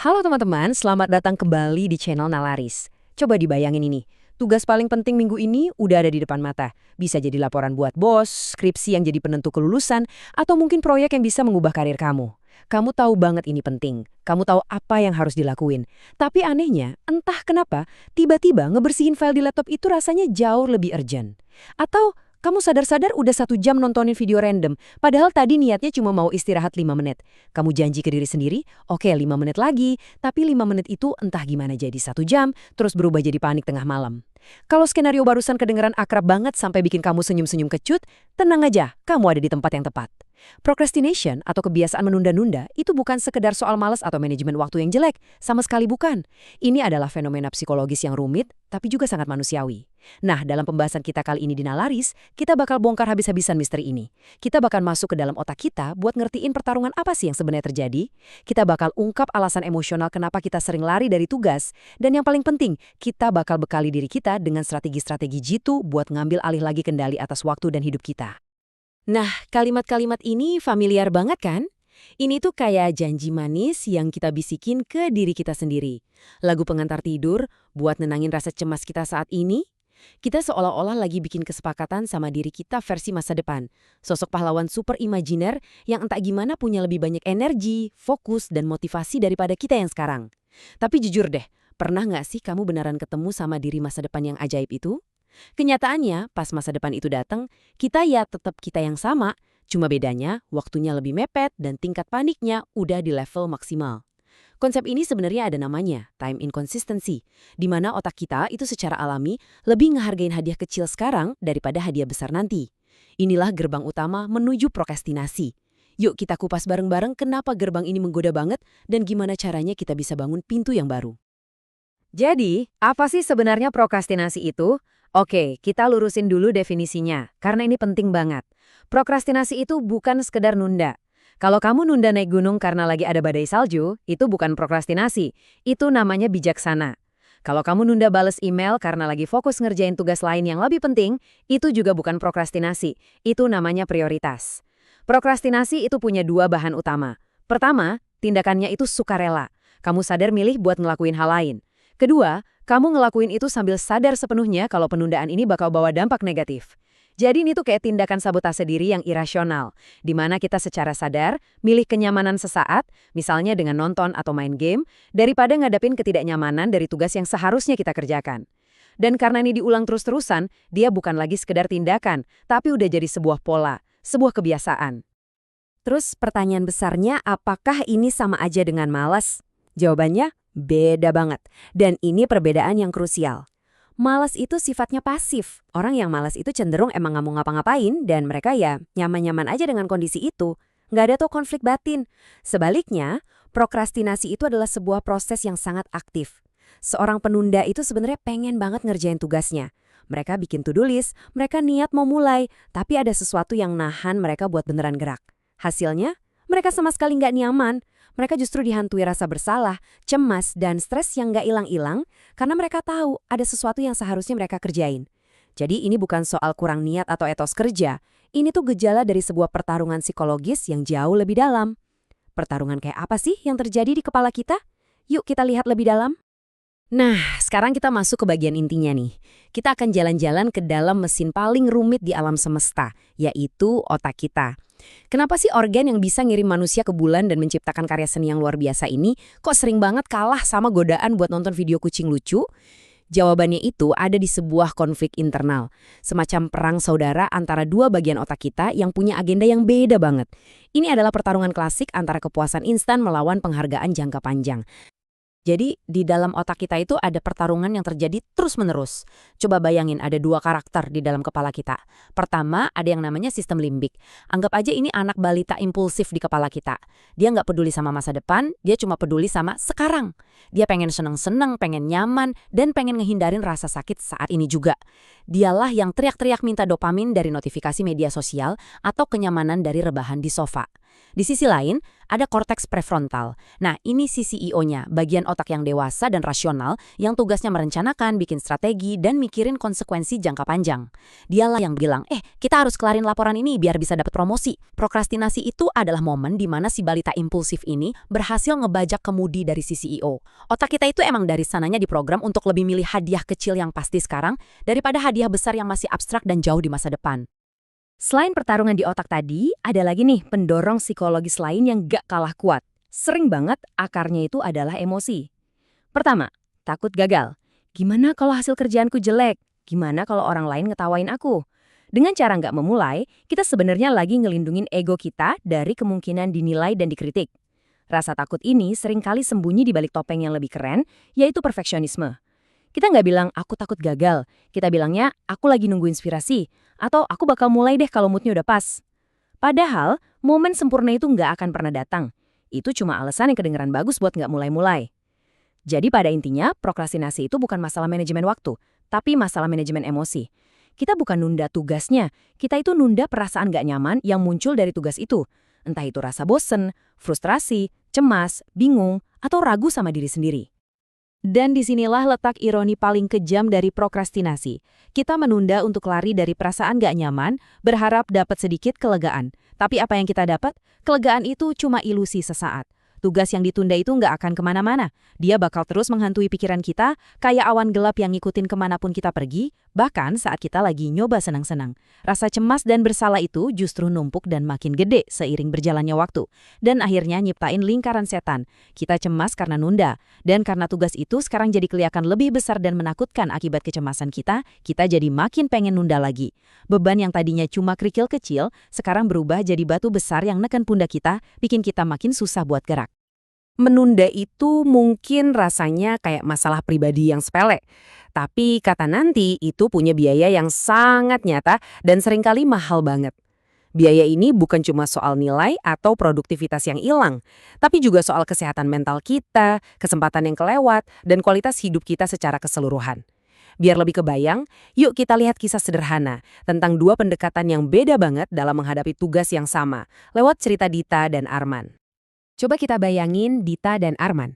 Halo teman-teman, selamat datang kembali di channel Nalaris. Coba dibayangin ini, tugas paling penting minggu ini udah ada di depan mata. Bisa jadi laporan buat bos, skripsi yang jadi penentu kelulusan, atau mungkin proyek yang bisa mengubah karir kamu. Kamu tahu banget ini penting, kamu tahu apa yang harus dilakuin. Tapi anehnya, entah kenapa, tiba-tiba ngebersihin file di laptop itu rasanya jauh lebih urgent. Atau kamu sadar-sadar udah 1 jam nontonin video random, padahal tadi niatnya cuma mau istirahat 5 menit. Kamu janji ke diri sendiri, oke 5 menit lagi, tapi 5 menit itu entah gimana jadi 1 jam, terus berubah jadi panik tengah malam. Kalau skenario barusan kedengeran akrab banget sampai bikin kamu senyum-senyum kecut, tenang aja, kamu ada di tempat yang tepat. Procrastination atau kebiasaan menunda-nunda itu bukan sekedar soal malas atau manajemen waktu yang jelek, sama sekali bukan. Ini adalah fenomena psikologis yang rumit, tapi juga sangat manusiawi. Nah, dalam pembahasan kita kali ini di Nalaris, kita bakal bongkar habis-habisan misteri ini. Kita bakal masuk ke dalam otak kita buat ngertiin pertarungan apa sih yang sebenarnya terjadi. Kita bakal ungkap alasan emosional kenapa kita sering lari dari tugas. Dan yang paling penting, kita bakal bekali diri kita dengan strategi-strategi jitu buat ngambil alih lagi kendali atas waktu dan hidup kita. Nah, kalimat-kalimat ini familiar banget kan? Ini tuh kayak janji manis yang kita bisikin ke diri kita sendiri. Lagu pengantar tidur buat nenangin rasa cemas kita saat ini. Kita seolah-olah lagi bikin kesepakatan sama diri kita versi masa depan. Sosok pahlawan super imajiner yang entah gimana punya lebih banyak energi, fokus, dan motivasi daripada kita yang sekarang. Tapi jujur deh, pernah nggak sih kamu beneran ketemu sama diri masa depan yang ajaib itu? Kenyataannya, pas masa depan itu datang, kita ya tetap kita yang sama, cuma bedanya waktunya lebih mepet dan tingkat paniknya udah di level maksimal. Konsep ini sebenarnya ada namanya, time inconsistency, di mana otak kita itu secara alami lebih ngehargain hadiah kecil sekarang daripada hadiah besar nanti. Inilah gerbang utama menuju prokrastinasi. Yuk kita kupas bareng-bareng kenapa gerbang ini menggoda banget dan gimana caranya kita bisa bangun pintu yang baru. Jadi, apa sih sebenarnya prokrastinasi itu? Oke, kita lurusin dulu definisinya, karena ini penting banget. Prokrastinasi itu bukan sekedar nunda. Kalau kamu nunda naik gunung karena lagi ada badai salju, itu bukan prokrastinasi, itu namanya bijaksana. Kalau kamu nunda bales email karena lagi fokus ngerjain tugas lain yang lebih penting, itu juga bukan prokrastinasi, itu namanya prioritas. Prokrastinasi itu punya 2 bahan utama. Pertama, tindakannya itu sukarela. Kamu sadar milih buat ngelakuin hal lain. Kedua, kamu ngelakuin itu sambil sadar sepenuhnya kalau penundaan ini bakal bawa dampak negatif. Jadi ini tuh kayak tindakan sabotase diri yang irasional, di mana kita secara sadar milih kenyamanan sesaat, misalnya dengan nonton atau main game, daripada ngadapin ketidaknyamanan dari tugas yang seharusnya kita kerjakan. Dan karena ini diulang terus-terusan, dia bukan lagi sekedar tindakan, tapi udah jadi sebuah pola, sebuah kebiasaan. Terus pertanyaan besarnya, apakah ini sama aja dengan malas? Jawabannya, beda banget. Dan ini perbedaan yang krusial. Malas itu sifatnya pasif. Orang yang malas itu cenderung emang nggak mau ngapa-ngapain dan mereka ya nyaman-nyaman aja dengan kondisi itu. Nggak ada tuh konflik batin. Sebaliknya, prokrastinasi itu adalah sebuah proses yang sangat aktif. Seorang penunda itu sebenarnya pengen banget ngerjain tugasnya. Mereka bikin to-do list, mereka niat mau mulai, tapi ada sesuatu yang nahan mereka buat beneran gerak. Hasilnya, mereka sama sekali nggak nyaman. Mereka justru dihantui rasa bersalah, cemas, dan stres yang nggak hilang-hilang karena mereka tahu ada sesuatu yang seharusnya mereka kerjain. Jadi ini bukan soal kurang niat atau etos kerja. Ini tuh gejala dari sebuah pertarungan psikologis yang jauh lebih dalam. Pertarungan kayak apa sih yang terjadi di kepala kita? Yuk kita lihat lebih dalam. Nah, sekarang kita masuk ke bagian intinya nih. Kita akan jalan-jalan ke dalam mesin paling rumit di alam semesta, yaitu otak kita. Kenapa sih organ yang bisa ngirim manusia ke bulan dan menciptakan karya seni yang luar biasa ini kok sering banget kalah sama godaan buat nonton video kucing lucu? Jawabannya itu ada di sebuah konflik internal, semacam perang saudara antara 2 bagian otak kita yang punya agenda yang beda banget. Ini adalah pertarungan klasik antara kepuasan instan melawan penghargaan jangka panjang. Jadi di dalam otak kita itu ada pertarungan yang terjadi terus-menerus. Coba bayangin ada 2 karakter di dalam kepala kita. Pertama ada yang namanya sistem limbik. Anggap aja ini anak balita impulsif di kepala kita. Dia nggak peduli sama masa depan, dia cuma peduli sama sekarang. Dia pengen seneng-seneng, pengen nyaman, dan pengen ngehindarin rasa sakit saat ini juga. Dialah yang teriak-teriak minta dopamin dari notifikasi media sosial atau kenyamanan dari rebahan di sofa. Di sisi lain, ada korteks prefrontal. Nah, ini sisi IO-nya, bagian otak yang dewasa dan rasional yang tugasnya merencanakan, bikin strategi, dan mikirin konsekuensi jangka panjang. Dialah yang bilang, kita harus kelarin laporan ini biar bisa dapat promosi. Prokrastinasi itu adalah momen di mana si balita impulsif ini berhasil ngebajak kemudi dari sisi IO. Otak kita itu emang dari sananya diprogram untuk lebih milih hadiah kecil yang pasti sekarang daripada hadiah besar yang masih abstrak dan jauh di masa depan. Selain pertarungan di otak tadi, ada lagi nih pendorong psikologis lain yang gak kalah kuat. Sering banget akarnya itu adalah emosi. Pertama, takut gagal. Gimana kalau hasil kerjaanku jelek? Gimana kalau orang lain ngetawain aku? Dengan cara nggak memulai, kita sebenarnya lagi ngelindungin ego kita dari kemungkinan dinilai dan dikritik. Rasa takut ini seringkali sembunyi di balik topeng yang lebih keren, yaitu perfeksionisme. Kita nggak bilang, aku takut gagal. Kita bilangnya, aku lagi nunggu inspirasi. Atau aku bakal mulai deh kalau moodnya udah pas. Padahal, momen sempurna itu nggak akan pernah datang. Itu cuma alasan yang kedengeran bagus buat nggak mulai-mulai. Jadi pada intinya, prokrastinasi itu bukan masalah manajemen waktu, tapi masalah manajemen emosi. Kita bukan nunda tugasnya, kita itu nunda perasaan nggak nyaman yang muncul dari tugas itu. Entah itu rasa bosen, frustrasi, cemas, bingung, atau ragu sama diri sendiri. Dan disinilah letak ironi paling kejam dari prokrastinasi. Kita menunda untuk lari dari perasaan gak nyaman, berharap dapat sedikit kelegaan. Tapi apa yang kita dapat? Kelegaan itu cuma ilusi sesaat. Tugas yang ditunda itu nggak akan kemana-mana. Dia bakal terus menghantui pikiran kita, kayak awan gelap yang ngikutin kemanapun kita pergi, bahkan saat kita lagi nyoba senang-senang. Rasa cemas dan bersalah itu justru numpuk dan makin gede seiring berjalannya waktu. Dan akhirnya nyiptain lingkaran setan. Kita cemas karena nunda. Dan karena tugas itu sekarang jadi kelihatan lebih besar dan menakutkan akibat kecemasan kita jadi makin pengen nunda lagi. Beban yang tadinya cuma kerikil kecil, sekarang berubah jadi batu besar yang neken pundak kita, bikin kita makin susah buat gerak. Menunda itu mungkin rasanya kayak masalah pribadi yang sepele. Tapi kata nanti itu punya biaya yang sangat nyata dan seringkali mahal banget. Biaya ini bukan cuma soal nilai atau produktivitas yang hilang, tapi juga soal kesehatan mental kita, kesempatan yang kelewat, dan kualitas hidup kita secara keseluruhan. Biar lebih kebayang, yuk kita lihat kisah sederhana tentang dua pendekatan yang beda banget dalam menghadapi tugas yang sama, lewat cerita Dita dan Arman. Coba kita bayangin Dita dan Arman.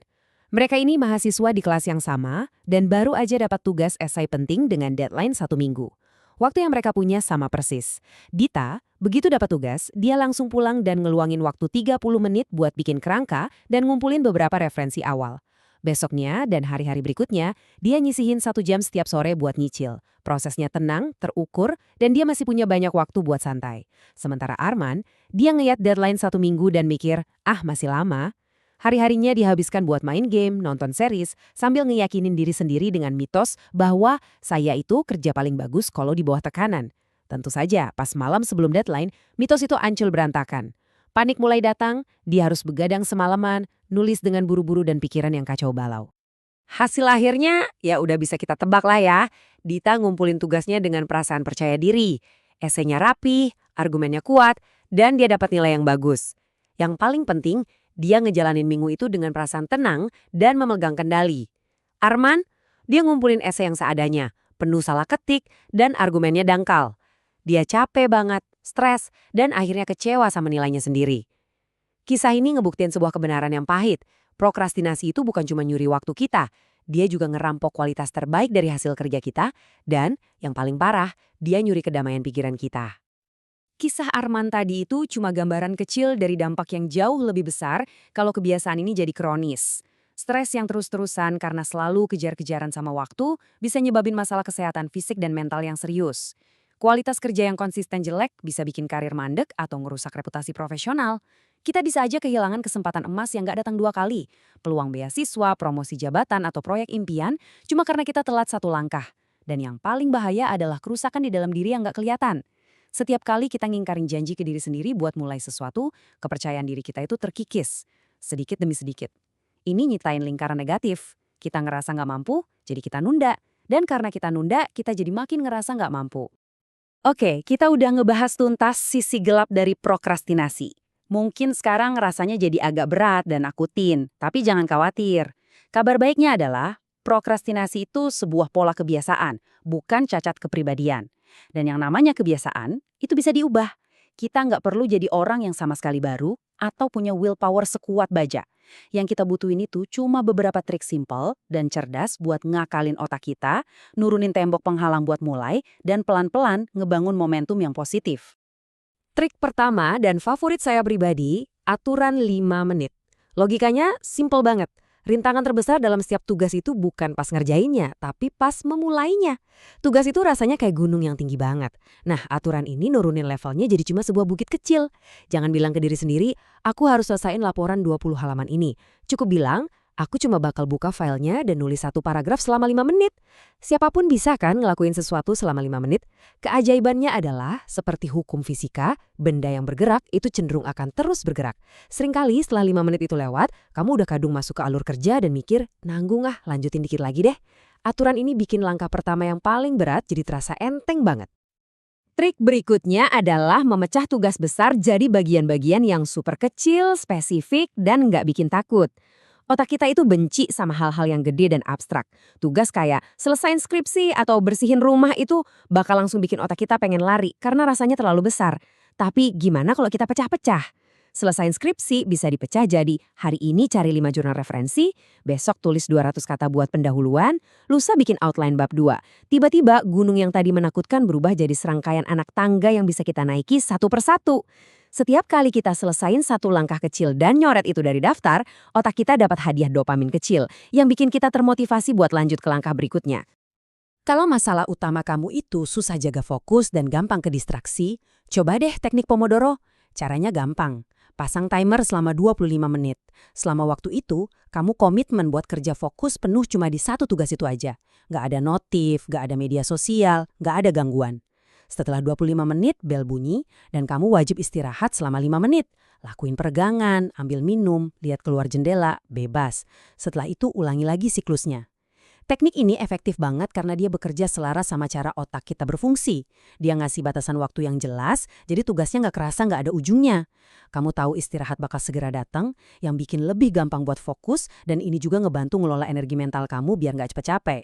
Mereka ini mahasiswa di kelas yang sama dan baru aja dapat tugas esai penting dengan deadline 1 minggu. Waktu yang mereka punya sama persis. Dita, begitu dapat tugas, dia langsung pulang dan ngeluangin waktu 30 menit buat bikin kerangka dan ngumpulin beberapa referensi awal. Besoknya dan hari-hari berikutnya, dia nyisihin 1 jam setiap sore buat nyicil. Prosesnya tenang, terukur, dan dia masih punya banyak waktu buat santai. Sementara Arman, dia ngeliat deadline 1 minggu dan mikir, masih lama. Hari-harinya dihabiskan buat main game, nonton series, sambil ngeyakinin diri sendiri dengan mitos bahwa saya itu kerja paling bagus kalau di bawah tekanan. Tentu saja, pas malam sebelum deadline, mitos itu ancur berantakan. Panik mulai datang, dia harus begadang semalaman, nulis dengan buru-buru dan pikiran yang kacau balau. Hasil akhirnya, ya udah bisa kita tebak lah ya. Dita ngumpulin tugasnya dengan perasaan percaya diri. Esainya rapi, argumennya kuat, dan dia dapat nilai yang bagus. Yang paling penting, dia ngejalanin minggu itu dengan perasaan tenang dan memegang kendali. Arman, dia ngumpulin esai yang seadanya, penuh salah ketik, dan argumennya dangkal. Dia capek banget, stres, dan akhirnya kecewa sama nilainya sendiri. Kisah ini ngebuktiin sebuah kebenaran yang pahit. Prokrastinasi itu bukan cuma nyuri waktu kita, dia juga ngerampok kualitas terbaik dari hasil kerja kita, dan yang paling parah, dia nyuri kedamaian pikiran kita. Kisah Arman tadi itu cuma gambaran kecil dari dampak yang jauh lebih besar kalau kebiasaan ini jadi kronis. Stres yang terus-terusan karena selalu kejar-kejaran sama waktu bisa nyebabin masalah kesehatan fisik dan mental yang serius. Kualitas kerja yang konsisten jelek bisa bikin karir mandek atau ngerusak reputasi profesional. Kita bisa aja kehilangan kesempatan emas yang gak datang 2 kali. Peluang beasiswa, promosi jabatan, atau proyek impian cuma karena kita telat 1 langkah. Dan yang paling bahaya adalah kerusakan di dalam diri yang gak kelihatan. Setiap kali kita ngingkarin janji ke diri sendiri buat mulai sesuatu, kepercayaan diri kita itu terkikis. Sedikit demi sedikit. Ini nyiptain lingkaran negatif. Kita ngerasa gak mampu, jadi kita nunda. Dan karena kita nunda, kita jadi makin ngerasa gak mampu. Oke, kita udah ngebahas tuntas sisi gelap dari prokrastinasi. Mungkin sekarang rasanya jadi agak berat dan akutin, tapi jangan khawatir. Kabar baiknya adalah prokrastinasi itu sebuah pola kebiasaan, bukan cacat kepribadian. Dan yang namanya kebiasaan, itu bisa diubah. Kita nggak perlu jadi orang yang sama sekali baru atau punya willpower sekuat baja. Yang kita butuhin itu cuma beberapa trik simpel dan cerdas buat ngakalin otak kita, nurunin tembok penghalang buat mulai, dan pelan-pelan ngebangun momentum yang positif. Trik pertama dan favorit saya pribadi, aturan 5 menit. Logikanya simple banget. Rintangan terbesar dalam setiap tugas itu bukan pas ngerjainnya, tapi pas memulainya. Tugas itu rasanya kayak gunung yang tinggi banget. Nah, aturan ini nurunin levelnya jadi cuma sebuah bukit kecil. Jangan bilang ke diri sendiri, aku harus selesaiin laporan 20 halaman ini. Cukup bilang, aku cuma bakal buka filenya dan nulis satu paragraf selama 5 menit. Siapapun bisa kan ngelakuin sesuatu selama 5 menit? Keajaibannya adalah, seperti hukum fisika, benda yang bergerak itu cenderung akan terus bergerak. Seringkali setelah 5 menit itu lewat, kamu udah kadung masuk ke alur kerja dan mikir, nanggung lanjutin dikit lagi deh. Aturan ini bikin langkah pertama yang paling berat jadi terasa enteng banget. Trik berikutnya adalah memecah tugas besar jadi bagian-bagian yang super kecil, spesifik, dan nggak bikin takut. Otak kita itu benci sama hal-hal yang gede dan abstrak. Tugas kayak selesain skripsi atau bersihin rumah itu bakal langsung bikin otak kita pengen lari karena rasanya terlalu besar. Tapi gimana kalau kita pecah-pecah? Selesain skripsi bisa dipecah jadi hari ini cari 5 jurnal referensi, besok tulis 200 kata buat pendahuluan, lusa bikin outline bab 2. Tiba-tiba gunung yang tadi menakutkan berubah jadi serangkaian anak tangga yang bisa kita naiki satu persatu. Setiap kali kita selesain satu langkah kecil dan nyoret itu dari daftar, otak kita dapat hadiah dopamin kecil yang bikin kita termotivasi buat lanjut ke langkah berikutnya. Kalau masalah utama kamu itu susah jaga fokus dan gampang ke distraksi, coba deh teknik Pomodoro. Caranya gampang. Pasang timer selama 25 menit. Selama waktu itu, kamu komitmen buat kerja fokus penuh cuma di satu tugas itu aja. Nggak ada notif, nggak ada media sosial, nggak ada gangguan. Setelah 25 menit, bel bunyi, dan kamu wajib istirahat selama 5 menit. Lakuin peregangan, ambil minum, lihat keluar jendela, bebas. Setelah itu ulangi lagi siklusnya. Teknik ini efektif banget karena dia bekerja selaras sama cara otak kita berfungsi. Dia ngasih batasan waktu yang jelas, jadi tugasnya nggak kerasa nggak ada ujungnya. Kamu tahu istirahat bakal segera datang, yang bikin lebih gampang buat fokus, dan ini juga ngebantu ngelola energi mental kamu biar nggak cepet capek.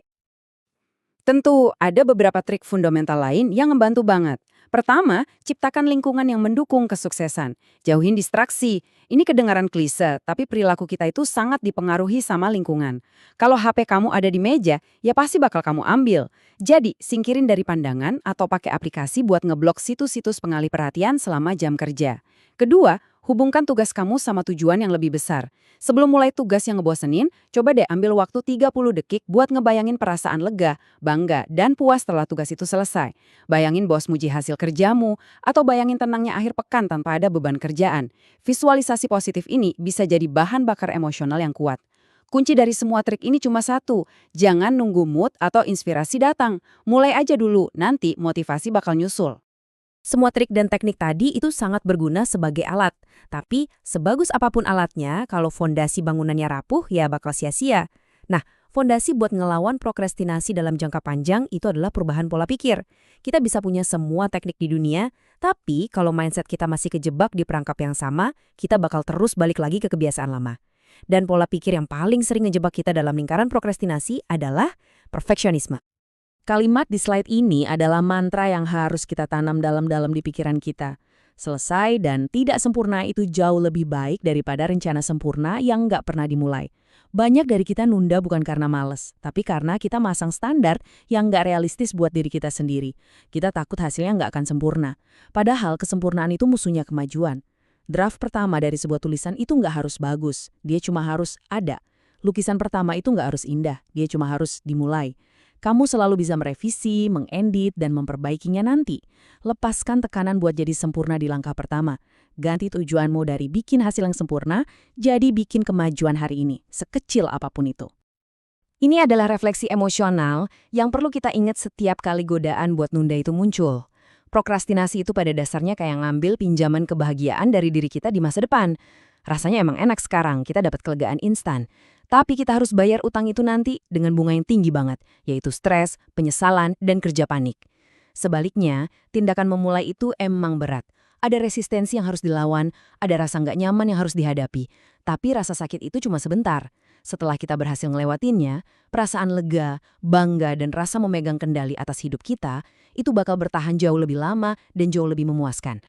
Tentu, ada beberapa trik fundamental lain yang membantu banget. Pertama, ciptakan lingkungan yang mendukung kesuksesan. Jauhin distraksi. Ini kedengaran klise, tapi perilaku kita itu sangat dipengaruhi sama lingkungan. Kalau HP kamu ada di meja, ya pasti bakal kamu ambil. Jadi, singkirin dari pandangan atau pakai aplikasi buat ngeblok situs-situs pengalih perhatian selama jam kerja. Kedua, hubungkan tugas kamu sama tujuan yang lebih besar. Sebelum mulai tugas yang ngebosenin, coba deh ambil waktu 30 detik buat ngebayangin perasaan lega, bangga, dan puas setelah tugas itu selesai. Bayangin bos muji hasil kerjamu, atau bayangin tenangnya akhir pekan tanpa ada beban kerjaan. Visualisasi positif ini bisa jadi bahan bakar emosional yang kuat. Kunci dari semua trik ini cuma satu, jangan nunggu mood atau inspirasi datang. Mulai aja dulu, nanti motivasi bakal nyusul. Semua trik dan teknik tadi itu sangat berguna sebagai alat. Tapi, sebagus apapun alatnya, kalau fondasi bangunannya rapuh, ya bakal sia-sia. Nah, fondasi buat ngelawan prokrastinasi dalam jangka panjang itu adalah perubahan pola pikir. Kita bisa punya semua teknik di dunia, tapi kalau mindset kita masih kejebak di perangkap yang sama, kita bakal terus balik lagi ke kebiasaan lama. Dan pola pikir yang paling sering ngejebak kita dalam lingkaran prokrastinasi adalah perfeksionisme. Kalimat di slide ini adalah mantra yang harus kita tanam dalam-dalam di pikiran kita. Selesai dan tidak sempurna itu jauh lebih baik daripada rencana sempurna yang nggak pernah dimulai. Banyak dari kita nunda bukan karena males, tapi karena kita masang standar yang nggak realistis buat diri kita sendiri. Kita takut hasilnya nggak akan sempurna. Padahal kesempurnaan itu musuhnya kemajuan. Draft pertama dari sebuah tulisan itu nggak harus bagus, dia cuma harus ada. Lukisan pertama itu nggak harus indah, dia cuma harus dimulai. Kamu selalu bisa merevisi, mengedit, dan memperbaikinya nanti. Lepaskan tekanan buat jadi sempurna di langkah pertama. Ganti tujuanmu dari bikin hasil yang sempurna, jadi bikin kemajuan hari ini, sekecil apapun itu. Ini adalah refleksi emosional yang perlu kita ingat setiap kali godaan buat nunda itu muncul. Prokrastinasi itu pada dasarnya kayak ngambil pinjaman kebahagiaan dari diri kita di masa depan. Rasanya emang enak sekarang, kita dapat kelegaan instan. Tapi kita harus bayar utang itu nanti dengan bunga yang tinggi banget, yaitu stres, penyesalan, dan kerja panik. Sebaliknya, tindakan memulai itu emang berat. Ada resistensi yang harus dilawan, ada rasa nggak nyaman yang harus dihadapi. Tapi rasa sakit itu cuma sebentar. Setelah kita berhasil ngelewatinnya, perasaan lega, bangga, dan rasa memegang kendali atas hidup kita, itu bakal bertahan jauh lebih lama dan jauh lebih memuaskan.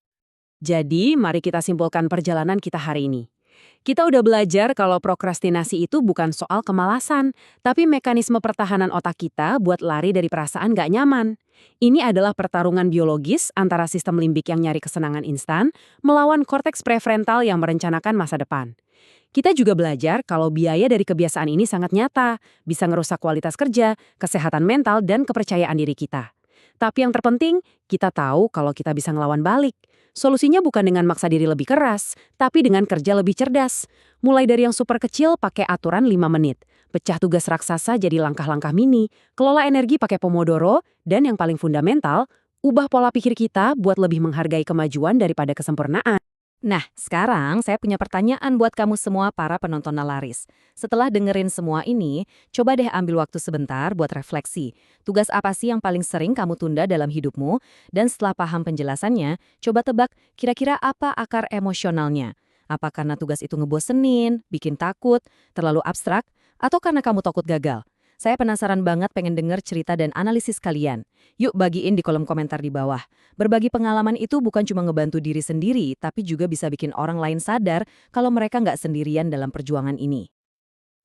Jadi, mari kita simpulkan perjalanan kita hari ini. Kita udah belajar kalau prokrastinasi itu bukan soal kemalasan, tapi mekanisme pertahanan otak kita buat lari dari perasaan gak nyaman. Ini adalah pertarungan biologis antara sistem limbik yang nyari kesenangan instan melawan korteks prefrontal yang merencanakan masa depan. Kita juga belajar kalau biaya dari kebiasaan ini sangat nyata, bisa ngerusak kualitas kerja, kesehatan mental, dan kepercayaan diri kita. Tapi yang terpenting, kita tahu kalau kita bisa ngelawan balik. Solusinya bukan dengan maksa diri lebih keras, tapi dengan kerja lebih cerdas. Mulai dari yang super kecil pakai aturan 5 menit. Pecah tugas raksasa jadi langkah-langkah mini, kelola energi pakai Pomodoro, dan yang paling fundamental, ubah pola pikir kita buat lebih menghargai kemajuan daripada kesempurnaan. Nah, sekarang saya punya pertanyaan buat kamu semua para penonton Nalaris. Setelah dengerin semua ini, coba deh ambil waktu sebentar buat refleksi. Tugas apa sih yang paling sering kamu tunda dalam hidupmu? Dan setelah paham penjelasannya, coba tebak kira-kira apa akar emosionalnya. Apa karena tugas itu ngebosenin, bikin takut, terlalu abstrak, atau karena kamu takut gagal? Saya penasaran banget pengen denger cerita dan analisis kalian. Yuk bagiin di kolom komentar di bawah. Berbagi pengalaman itu bukan cuma ngebantu diri sendiri, tapi juga bisa bikin orang lain sadar kalau mereka nggak sendirian dalam perjuangan ini.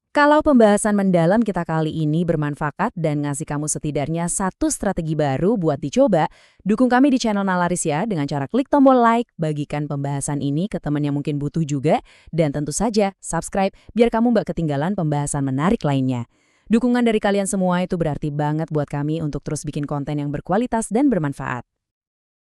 Kalau pembahasan mendalam kita kali ini bermanfaat dan ngasih kamu setidaknya satu strategi baru buat dicoba, dukung kami di channel Nalaris ya dengan cara klik tombol like, bagikan pembahasan ini ke teman yang mungkin butuh juga, dan tentu saja subscribe biar kamu nggak ketinggalan pembahasan menarik lainnya. Dukungan dari kalian semua itu berarti banget buat kami untuk terus bikin konten yang berkualitas dan bermanfaat.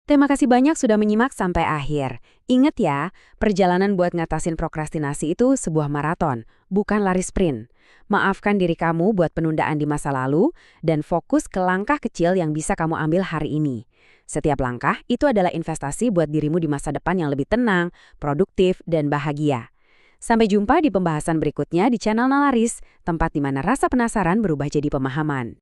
Terima kasih banyak sudah menyimak sampai akhir. Ingat ya, perjalanan buat ngatasin prokrastinasi itu sebuah maraton, bukan lari sprint. Maafkan diri kamu buat penundaan di masa lalu, dan fokus ke langkah kecil yang bisa kamu ambil hari ini. Setiap langkah itu adalah investasi buat dirimu di masa depan yang lebih tenang, produktif, dan bahagia. Sampai jumpa di pembahasan berikutnya di channel Nalaris, tempat di mana rasa penasaran berubah jadi pemahaman.